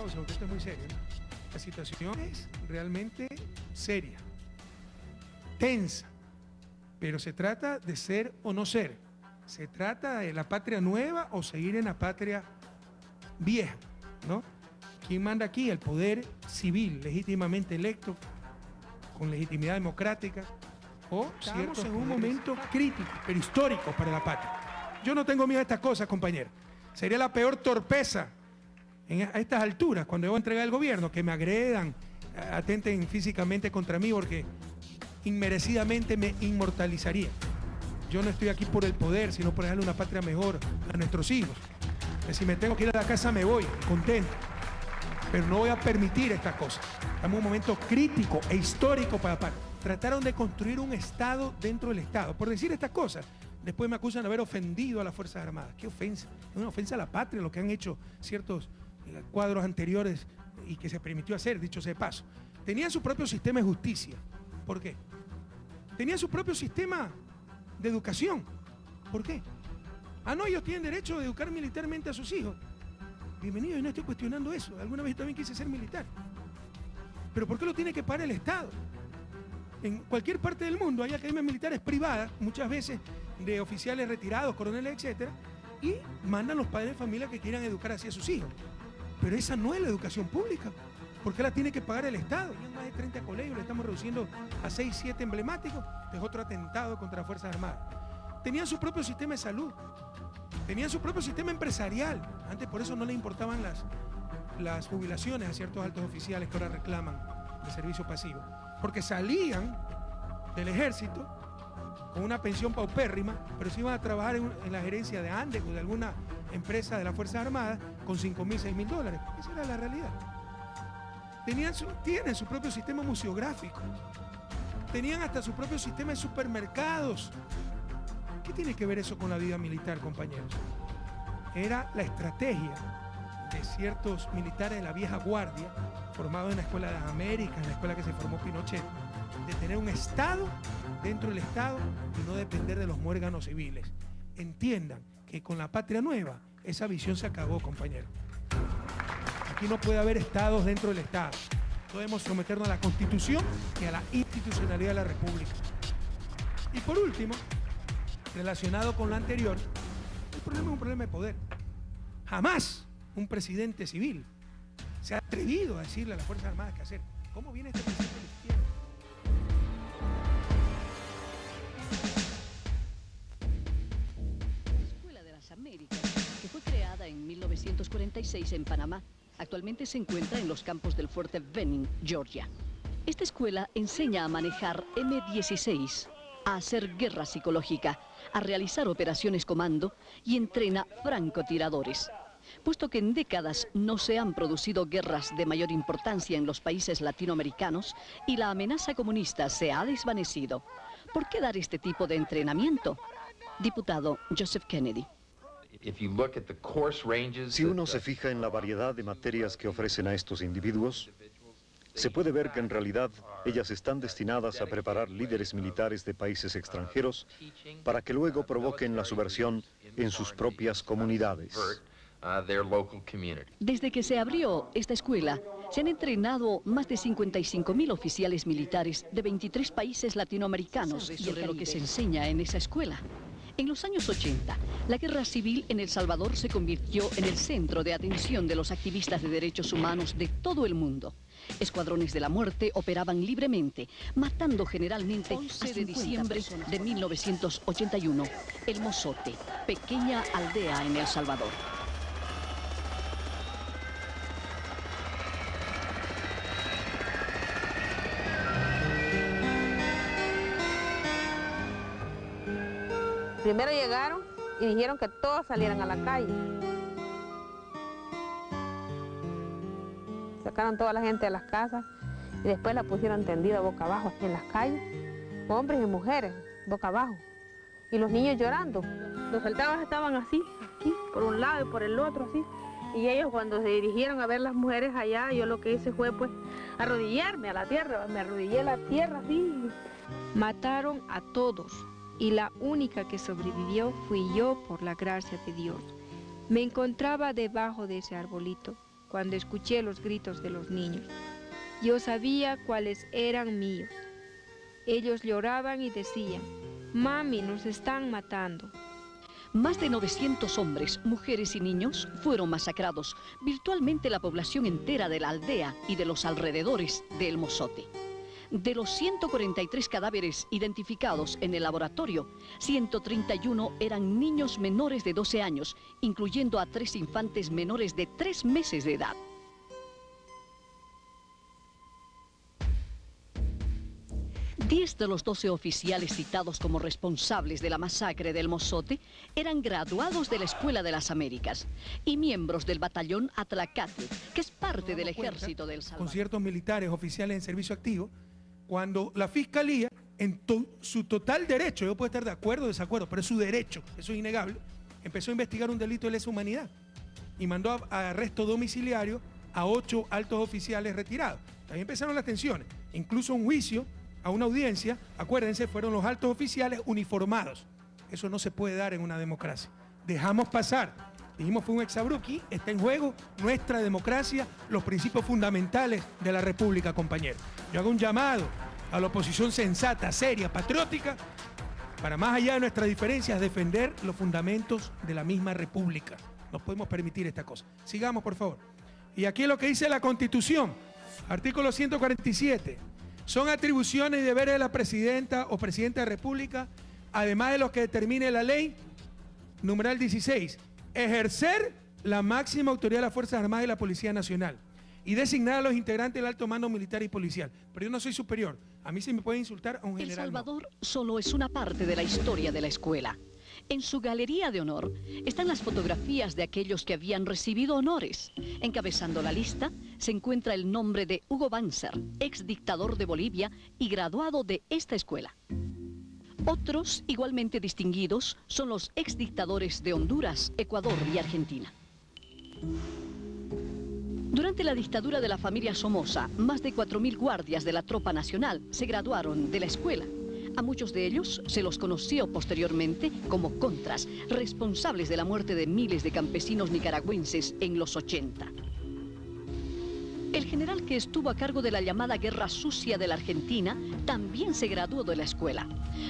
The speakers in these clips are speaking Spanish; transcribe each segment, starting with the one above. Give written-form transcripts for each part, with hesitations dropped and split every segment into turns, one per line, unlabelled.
pausa porque esto es muy serio, ¿no? La situación es realmente seria, tensa, pero se trata de ser o no ser. Se trata de la patria nueva o seguir en la patria vieja, ¿no? ¿Quién manda aquí? El poder civil, legítimamente electo, con legitimidad democrática, o estamos en un momento crítico, pero histórico para la patria. Yo no tengo miedo a estas cosas, compañero. Sería la peor torpeza a estas alturas, cuando yo voy a entregar el gobierno, que me agredan, atenten físicamente contra mí, porque inmerecidamente me inmortalizaría. Yo no estoy aquí por el poder, sino por dejarle una patria mejor a nuestros hijos. Que si me tengo que ir a la casa me voy, contento. Pero no voy a permitir estas cosas. Estamos en un momento crítico e histórico para la patria. Trataron de construir un Estado dentro del Estado. Por decir estas cosas, después me acusan de haber ofendido a las Fuerzas Armadas. ¡Qué ofensa! Es una ofensa a la patria lo que han hecho ciertos cuadros anteriores y que se permitió hacer, dicho sea de paso. Tenían su propio sistema de justicia. ¿Por qué? Tenían su propio sistema de educación. ¿Por qué? Ah, no, ellos tienen derecho de educar militarmente a sus hijos. Bienvenido, yo no estoy cuestionando eso. Alguna vez yo también quise ser militar. ¿Pero por qué lo tiene que pagar el Estado? En cualquier parte del mundo hay academias militares privadas, muchas veces de oficiales retirados, coroneles, etcétera, y mandan los padres de familia que quieran educar así a sus hijos. Pero esa no es la educación pública. ¿Por qué la tiene que pagar el Estado? Hay más de 30 colegios, le estamos reduciendo a 6, 7 emblemáticos. Es otro atentado contra las Fuerzas Armadas. Tenían su propio sistema de salud. Tenían su propio sistema empresarial. Antes por eso no les importaban las jubilaciones a ciertos altos oficiales que ahora reclaman de servicio pasivo. Porque salían del ejército con una pensión paupérrima, pero se iban a trabajar en la gerencia de Andes o de alguna empresa de las Fuerzas Armadas con $5.000, $6.000. Esa era la realidad. Tienen su propio sistema museográfico. Tenían hasta su propio sistema de supermercados. ¿Qué tiene que ver eso con la vida militar, compañeros? Era la estrategia de ciertos militares de la vieja guardia, formados en la Escuela de las Américas, en la escuela que se formó Pinochet, de tener un Estado dentro del Estado y no depender de los muérganos civiles. Entiendan que con la patria nueva, esa visión se acabó, compañeros. Aquí no puede haber estados dentro del Estado. Debemos someternos a la Constitución y a la institucionalidad de la República. Y por último, relacionado con lo anterior, el problema es un problema de poder. Jamás un presidente civil se ha atrevido a decirle a las Fuerzas Armadas qué hacer. ¿Cómo viene este presidente de izquierda?
La Escuela de las Américas, que fue creada en 1946 en Panamá, actualmente se encuentra en los campos del Fuerte Benning, Georgia. Esta escuela enseña a manejar M16, a hacer guerra psicológica, a realizar operaciones comando y entrena francotiradores. Puesto que en décadas no se han producido guerras de mayor importancia en los países latinoamericanos y la amenaza comunista se ha desvanecido, ¿por qué dar este tipo de entrenamiento? Diputado Joseph Kennedy.
Si uno se fija en la variedad de materias que ofrecen a estos individuos, se puede ver que en realidad ellas están destinadas a preparar líderes militares de países extranjeros para que luego provoquen la subversión en sus propias comunidades.
Desde que se abrió esta escuela, se han entrenado más de 55.000 oficiales militares de 23 países latinoamericanos sobre lo que se enseña en esa escuela. En los años 80, la guerra civil en El Salvador se convirtió en el centro de atención de los activistas de derechos humanos de todo el mundo. Escuadrones de la muerte operaban libremente, matando generalmente 11 de diciembre de 1981, El Mozote, pequeña aldea en El Salvador.
Primero llegaron y dijeron que todos salieran a la calle. Sacaron toda la gente de las casas y después la pusieron tendida boca abajo en las calles, hombres y mujeres, boca abajo. Y los niños llorando. Los soldados estaban así, aquí, por un lado y por el otro, así. Y ellos cuando se dirigieron a ver las mujeres allá, yo lo que hice fue pues arrodillarme a la tierra, me arrodillé a la tierra así.
Mataron a todos y la única que sobrevivió fui yo por la gracia de Dios. Me encontraba debajo de ese arbolito cuando escuché los gritos de los niños. Yo sabía cuáles eran míos. Ellos lloraban y decían, «Mami, nos están matando».
Más de 900 hombres, mujeres y niños fueron masacrados, virtualmente la población entera de la aldea y de los alrededores de El Mozote. De los 143 cadáveres identificados en el laboratorio, 131 eran niños menores de 12 años, incluyendo a 3 infantes menores de 3 meses de edad. 10 de los 12 oficiales citados como responsables de la masacre del Mozote eran graduados de la Escuela de las Américas y miembros del batallón Atlacatl, que es parte del ejército del Salvador.
Con ciertos militares oficiales en servicio activo, cuando la Fiscalía, en su total derecho, yo puedo estar de acuerdo o desacuerdo, pero es su derecho, eso es innegable, empezó a investigar un delito de lesa humanidad y mandó a arresto domiciliario a 8 altos oficiales retirados. Ahí empezaron las tensiones, incluso un juicio a una audiencia, acuérdense, fueron los altos oficiales uniformados. Eso no se puede dar en una democracia. Dejamos pasar. Dijimos, fue un exabrupto. Está en juego nuestra democracia, los principios fundamentales de la República, compañeros. Yo hago un llamado a la oposición sensata, seria, patriótica, para más allá de nuestras diferencias, defender los fundamentos de la misma República. No podemos permitir esta cosa. Sigamos, por favor. Y aquí es lo que dice la Constitución, artículo 147. Son atribuciones y deberes de la presidenta o presidente de la República, además de los que determine la ley, numeral 16, ejercer la máxima autoridad de las Fuerzas Armadas y la Policía Nacional y designar a los integrantes del alto mando militar y policial. Pero yo no soy superior. A mí se me puede insultar a un general.
El Salvador solo es una parte de la historia de la escuela. En su galería de honor están las fotografías de aquellos que habían recibido honores. Encabezando la lista se encuentra el nombre de Hugo Banzer, ex dictador de Bolivia y graduado de esta escuela. Otros, igualmente distinguidos, son los ex dictadores de Honduras, Ecuador y Argentina. Durante la dictadura de la familia Somoza, más de 4.000 guardias de la tropa nacional se graduaron de la escuela. A muchos de ellos se los conoció posteriormente como contras, responsables de la muerte de miles de campesinos nicaragüenses en los 80. El general que estuvo a cargo de la llamada Guerra Sucia de la Argentina también se graduó de la escuela.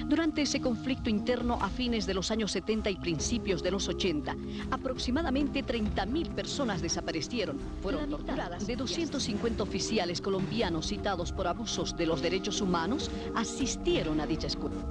Durante ese conflicto interno a fines de los años 70 y principios de los 80, aproximadamente 30.000 personas desaparecieron, fueron torturadas. De 250 oficiales colombianos citados por abusos de los derechos humanos, asistieron a dicha escuela.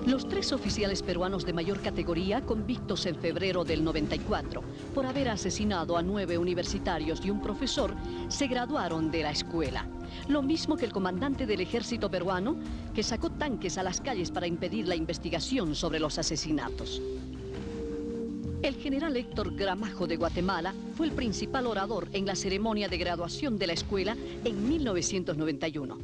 Los 3 oficiales peruanos de mayor categoría, convictos en febrero del 94 por haber asesinado a 9 universitarios y un profesor, se graduaron de la escuela. Lo mismo que el comandante del ejército peruano, que sacó tanques a las calles para impedir la investigación sobre los asesinatos. El general Héctor Gramajo de Guatemala fue el principal orador en la ceremonia de graduación de la escuela en 1991.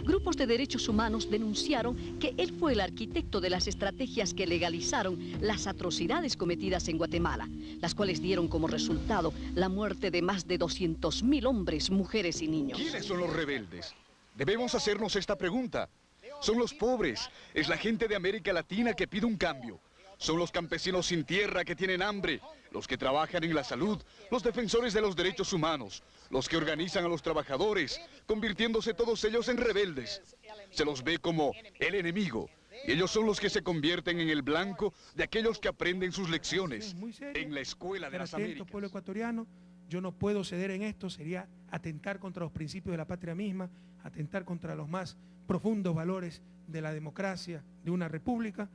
Grupos de derechos humanos denunciaron que él fue el arquitecto de las estrategias que legalizaron las atrocidades cometidas en Guatemala, las cuales dieron como resultado la muerte de más de 200.000 hombres, mujeres y niños.
¿Quiénes son los rebeldes? Debemos hacernos esta pregunta. Son los pobres, es la gente de América Latina que pide un cambio. Son los campesinos sin tierra que tienen hambre, los que trabajan en la salud, los defensores de los derechos humanos, los que organizan a los trabajadores, convirtiéndose todos ellos en rebeldes. Se los ve como el enemigo, y ellos son los que se convierten en el blanco de aquellos que aprenden sus lecciones en la escuela de las Américas.
Pueblo ecuatoriano, yo no puedo ceder en esto, sería atentar contra los principios de la patria misma, atentar contra los más profundos valores de la democracia, de una república,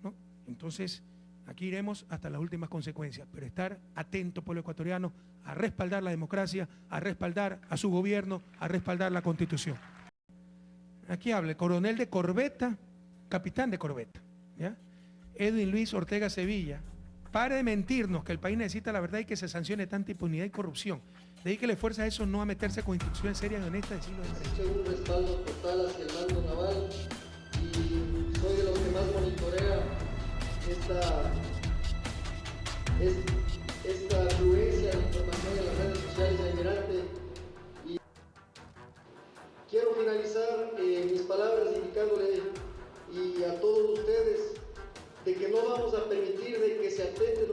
¿no? Entonces, aquí iremos hasta las últimas consecuencias, pero estar atento, pueblo ecuatoriano, a respaldar la democracia, a respaldar a su gobierno, a respaldar la Constitución. Aquí habla el coronel de corbeta, capitán de corbeta, ¿ya? Edwin Luis Ortega Sevilla. Pare de mentirnos que el país necesita la verdad y que se sancione tanta impunidad y corrupción. Dedíquele fuerza a eso, no a meterse con instituciones serias y honestas del siglo XX.
Un respaldo total hacia el mando naval y soy de los que más monitorea esta afluencia de información en las redes sociales de Almirante. Y quiero finalizar mis palabras indicándole y a todos ustedes de que no vamos a permitir de que se atente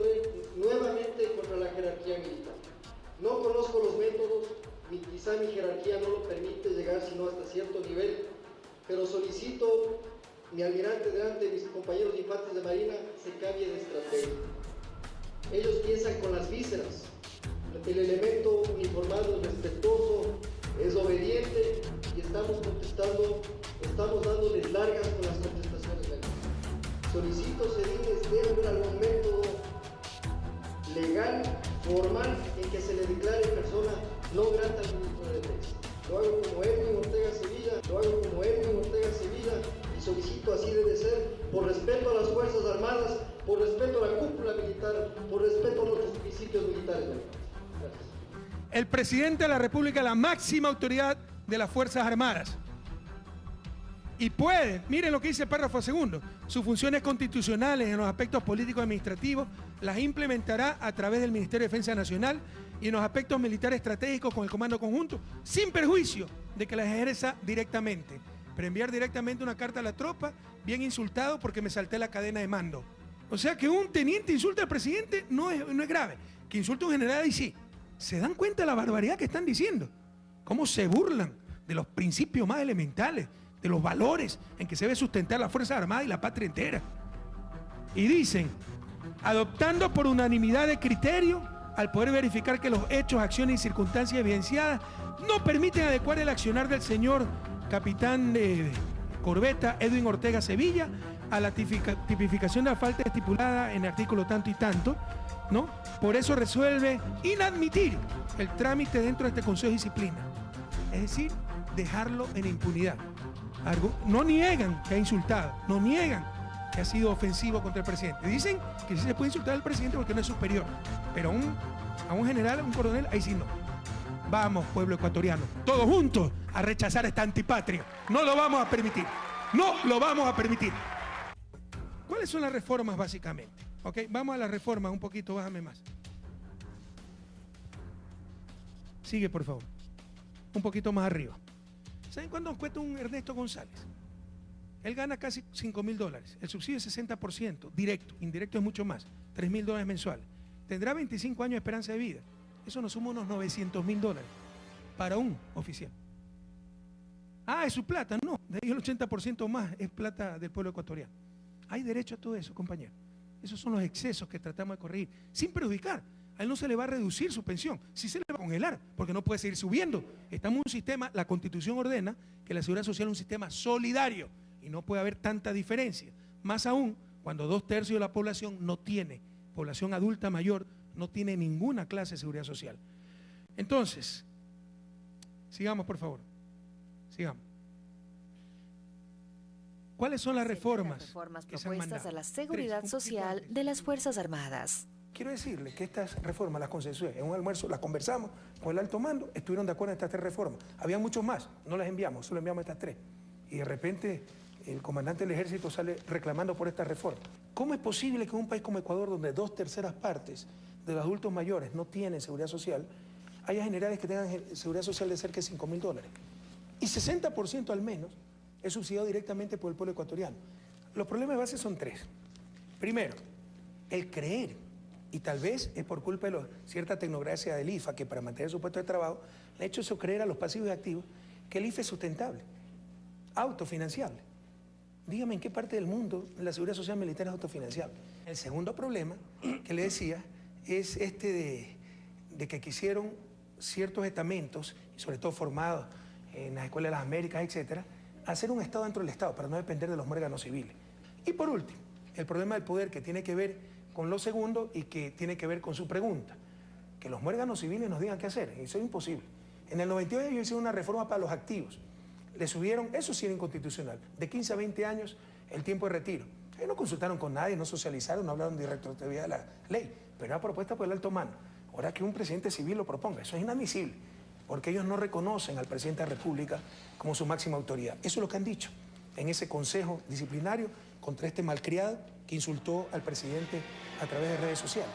nuevamente contra la jerarquía militar. No conozco los métodos, ni quizá mi jerarquía no lo permite llegar sino hasta cierto nivel, pero solicito, mi almirante, delante de mis compañeros infantes de marina, se cambie de estrategia. Ellos piensan con las vísceras. El elemento uniformado es respetuoso, es obediente y estamos contestando, estamos dándoles largas con las contestaciones legales. Solicito, sedines, debe haber algún método legal, formal, en que se le declare persona no grata al ministro de Defensa. Lo hago como Edwin Ortega Sevilla, y solicito, así debe ser, por respeto a las Fuerzas Armadas, por respeto a la cúpula militar, por respeto a nuestros principios militares. Gracias.
El presidente de la República, la máxima autoridad de las Fuerzas Armadas. Y puede, miren lo que dice el párrafo segundo, sus funciones constitucionales en los aspectos políticos y administrativos las implementará a través del Ministerio de Defensa Nacional y en los aspectos militares estratégicos con el Comando Conjunto, sin perjuicio de que las ejerza directamente. Pero enviar directamente una carta a la tropa, bien insultado porque me salté la cadena de mando. O sea que un teniente insulta al presidente no es grave, que insulta a un general y sí. ¿Se dan cuenta de la barbaridad que están diciendo? ¿Cómo se burlan de los principios más elementales, de los valores en que se debe sustentar la Fuerza Armada y la patria entera? Y dicen, adoptando por unanimidad de criterio, al poder verificar que los hechos, acciones y circunstancias evidenciadas no permiten adecuar el accionar del señor capitán de corbeta Edwin Ortega Sevilla a la tipificación de la falta estipulada en el artículo tanto y tanto, ¿no? Por eso resuelve inadmitir el trámite dentro de este Consejo de Disciplina. Es decir, dejarlo en impunidad. No niegan que ha insultado, no niegan que ha sido ofensivo contra el presidente. Dicen que sí se puede insultar al presidente porque no es superior, pero a un general, a un coronel, ahí sí no. Vamos, pueblo ecuatoriano, todos juntos a rechazar esta antipatria. No lo vamos a permitir. No lo vamos a permitir. ¿Cuáles son las reformas básicamente? Ok, vamos a las reformas un poquito, bájame más. Sigue, por favor. Un poquito más arriba. ¿Saben cuánto nos cuesta un Ernesto González? Él gana casi $5.000. El subsidio es 60%, directo. Indirecto es mucho más, $3.000 mensuales. Tendrá 25 años de esperanza de vida. Eso nos suma unos $900.000 para un oficial. Ah, ¿es su plata? No, de ahí el 80% más es plata del pueblo ecuatoriano. Hay derecho a todo eso, compañero. Esos son los excesos que tratamos de corregir, sin perjudicar. A él no se le va a reducir su pensión, sí se le va a congelar, porque no puede seguir subiendo. Estamos en un sistema, la Constitución ordena que la Seguridad Social es un sistema solidario y no puede haber tanta diferencia. Más aún cuando 2/3 de la población no tiene, población adulta mayor, no tiene ninguna clase de seguridad social. Entonces, sigamos por favor, sigamos. ¿Cuáles son las reformas que se han
propuestas
mandado?
a la seguridad social de las Fuerzas Armadas?
Quiero decirle que estas reformas las consensué. En un almuerzo las conversamos con el alto mando, estuvieron de acuerdo en estas 3 reformas. Había muchos más, no las enviamos, solo enviamos estas 3. Y de repente el comandante del ejército sale reclamando por esta reforma. ¿Cómo es posible que en un país como Ecuador, donde 2/3 partes de los adultos mayores no tienen seguridad social, haya generales que tengan seguridad social de cerca de $5.000? Y 60% al menos es subsidiado directamente por el pueblo ecuatoriano. Los problemas de base son 3. Primero, el creer, y tal vez es por culpa de cierta tecnocracia del IFA, que para mantener su puesto de trabajo le ha hecho eso creer a los pasivos y activos que el IFA es sustentable, autofinanciable. Dígame en qué parte del mundo la seguridad social militar es autofinanciable. El segundo problema que le decía es este de que quisieron ciertos estamentos, y sobre todo formados en las escuelas de las Américas, etcétera, hacer un Estado dentro del Estado para no depender de los muérganos civiles. Y por último, el problema del poder que tiene que ver con lo segundo y que tiene que ver con su pregunta, que los muérganos civiles nos digan qué hacer, y eso es imposible. En el 98 ellos hicieron una reforma para los activos, le subieron, eso sí era inconstitucional, de 15 a 20 años el tiempo de retiro. Ellos no consultaron con nadie, no socializaron, no hablaron de retroactividad de la ley, pero era propuesta por el alto mando. Ahora que un presidente civil lo proponga, eso es inadmisible, porque ellos no reconocen al presidente de la República como su máxima autoridad. Eso es lo que han dicho en ese consejo disciplinario contra este malcriado que insultó al presidente a través de redes sociales.